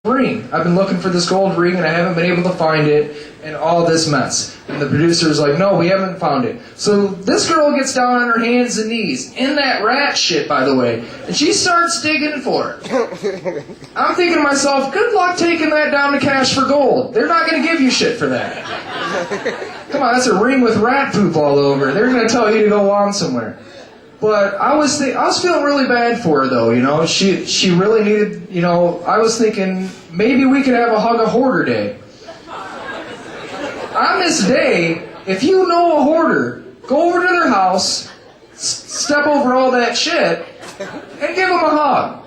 ring. I've been looking for this gold ring and I haven't been able to find it and all this mess. And the producer's like, no, we haven't found it. So this girl gets down on her hands and knees, in that rat shit, by the way, and she starts digging for it. I'm thinking to myself, good luck taking that down to Cash for Gold. They're not going to give you shit for that. Come on, that's a ring with rat poop all over. They're going to tell you to go on somewhere. But I was feeling really bad for her, though, you know. She really needed, you know, I was thinking maybe we could have a hug a hoarder day. On this day, if you know a hoarder, go over to their house, step over all that shit, and give them a hug.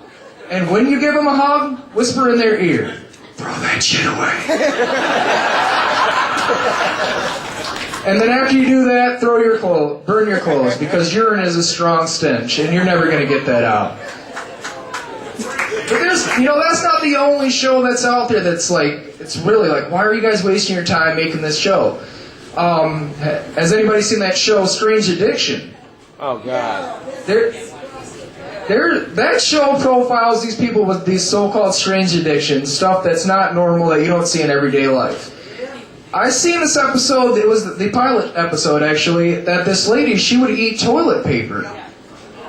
And when you give them a hug, whisper in their ear, throw that shit away. And then after you do that, burn your clothes, because urine is a strong stench, and you're never going to get that out. But that's not the only show that's out there that's like, it's really like, why are you guys wasting your time making this show? Has anybody seen that show, Strange Addiction? Oh, God. That show profiles these people with these so-called strange addictions, stuff that's not normal, that you don't see in everyday life. I seen this episode, it was the pilot episode actually, that this lady, she would eat toilet paper.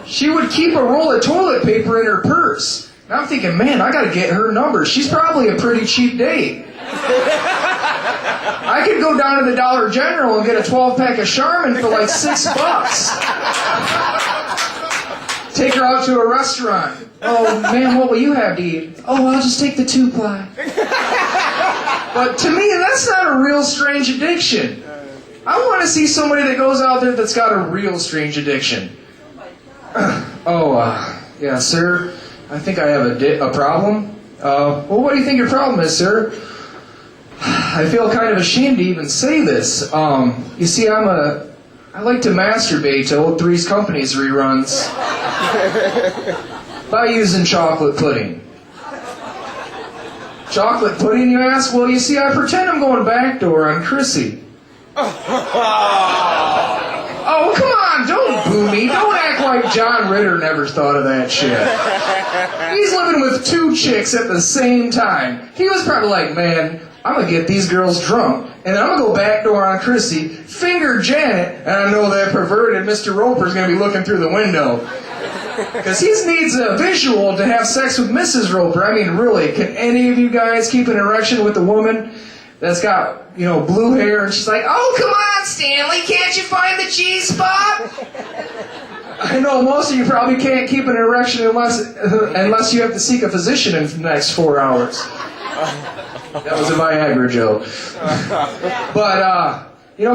She would keep a roll of toilet paper in her purse. And I'm thinking, man, I gotta get her number. She's probably a pretty cheap date. I could go down to the Dollar General and get a 12-pack of Charmin for like $6. Take her out to a restaurant. Oh, man, what will you have to eat? Oh, I'll just take the 2-ply. But to me, that's not a real strange addiction. I want to see somebody that goes out there that's got a real strange addiction. Yeah, sir, I think I have a problem. Well, what do you think your problem is, sir? I feel kind of ashamed to even say this. You see, I like to masturbate to old Three's Company's reruns by using chocolate pudding. Chocolate pudding, you ask? Well, you see, I pretend I'm going backdoor on Chrissy. Oh, come on, don't boo me. Don't act like John Ritter never thought of that shit. He's living with 2 chicks at the same time. He was probably like, man, I'm going to get these girls drunk, and then I'm going to go backdoor on Chrissy, finger Janet, and I know that perverted Mr. Roper's going to be looking through the window. Because he needs a visual to have sex with Mrs. Roper. I mean, really, can any of you guys keep an erection with a woman that's got, blue hair, and she's like, oh, come on, Stanley, can't you find the G-spot? I know most of you probably can't keep an erection unless you have to seek a physician in the next 4 hours. That was a Viagra joke. But,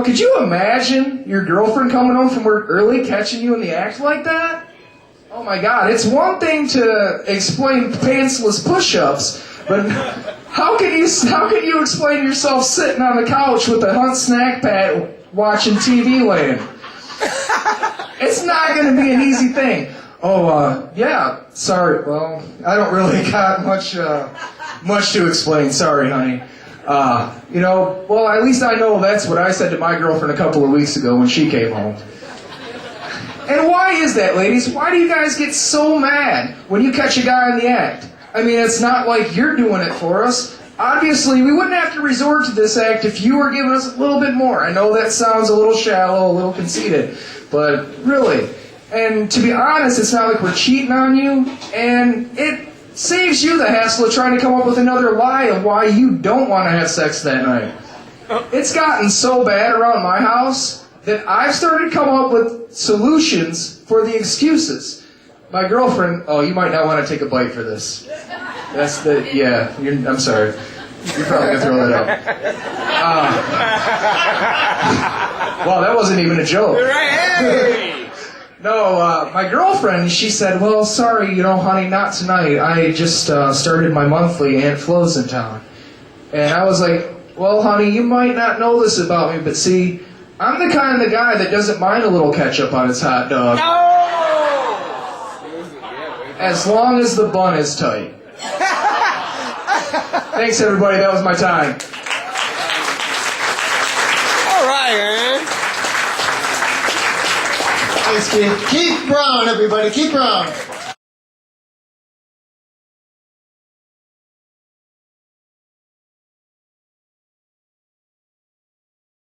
could you imagine your girlfriend coming home from work early, catching you in the act like that? Oh my God, it's one thing to explain pantsless push-ups, but how can you explain yourself sitting on the couch with a Hunt snack pack watching TV Land? It's not going to be an easy thing. Yeah, sorry, well, I don't really got much to explain, sorry, honey. Well, at least I know that's what I said to my girlfriend a couple of weeks ago when she came home. And why is that, ladies? Why do you guys get so mad when you catch a guy in the act? I mean, it's not like you're doing it for us. Obviously, we wouldn't have to resort to this act if you were giving us a little bit more. I know that sounds a little shallow, a little conceited, but really. And to be honest, it's not like we're cheating on you, and it saves you the hassle of trying to come up with another lie of why you don't want to have sex that night. It's gotten so bad around my house that I've started to come up with solutions for the excuses. My girlfriend, you might not want to take a bite for this. I'm sorry. You're probably going to throw that out. Well, that wasn't even a joke. No, my girlfriend, she said, well, sorry, honey, not tonight. I just started my monthly Aunt Flo's in town. And I was like, well, honey, you might not know this about me, but see, I'm the kind of guy that doesn't mind a little ketchup on his hot dog. No! As long as the bun is tight. Thanks, everybody. That was my time. All right, man. Thanks, Keith. Keith Brown, everybody. Keith Brown.